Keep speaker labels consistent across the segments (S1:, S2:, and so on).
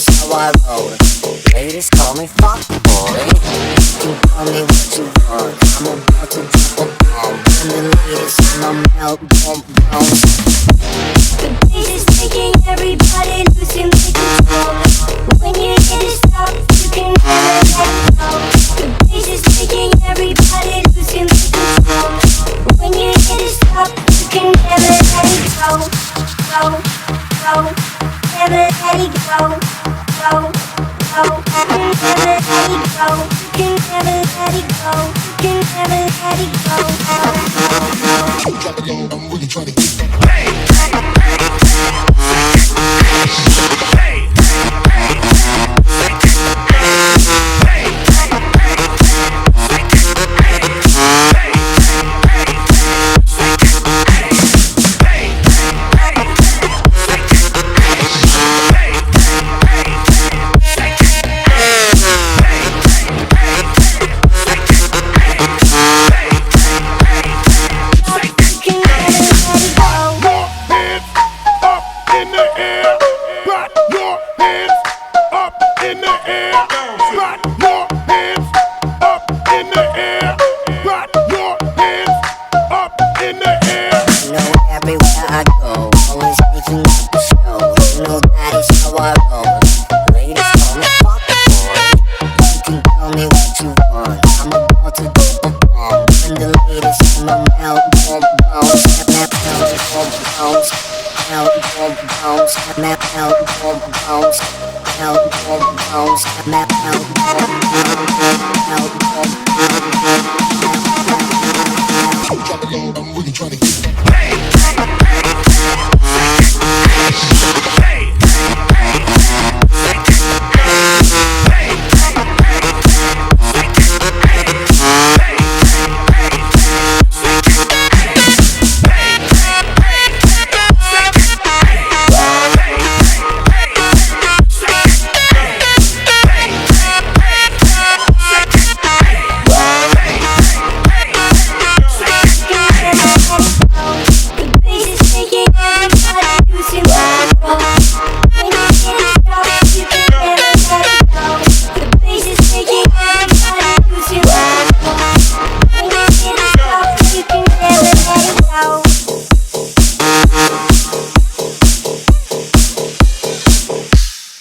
S1: is how I roll. Ladies call me fuck boy. You can call me what you want. I'm about to drop a bomb. And the ladies in my melt bomb bounce.
S2: The beat is making everybody losing control. When you hit it stop, you can never let it go. The beat is making everybody losing control. When you hit it stop, you can never let it go. Go, go, never let it go. Go, go, never let it go. You can never let it go. You can never let it go.
S3: Drop it low, I'm really trying to get that.
S1: Everywhere I go, always making up the show. You know that is how I roll. Ladies call me fuck boy. You can call me what you want. I'm about to drop a bomb. When the ladies in my melt bomb bounce, melt bomb bounce, melt bomb bounce, melt bomb bounce, melt bomb bounce, melt bomb
S3: Drop it low, I'm really trying to get that.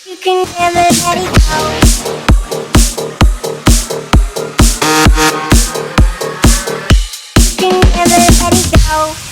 S2: You can never let it go. You can never let it go.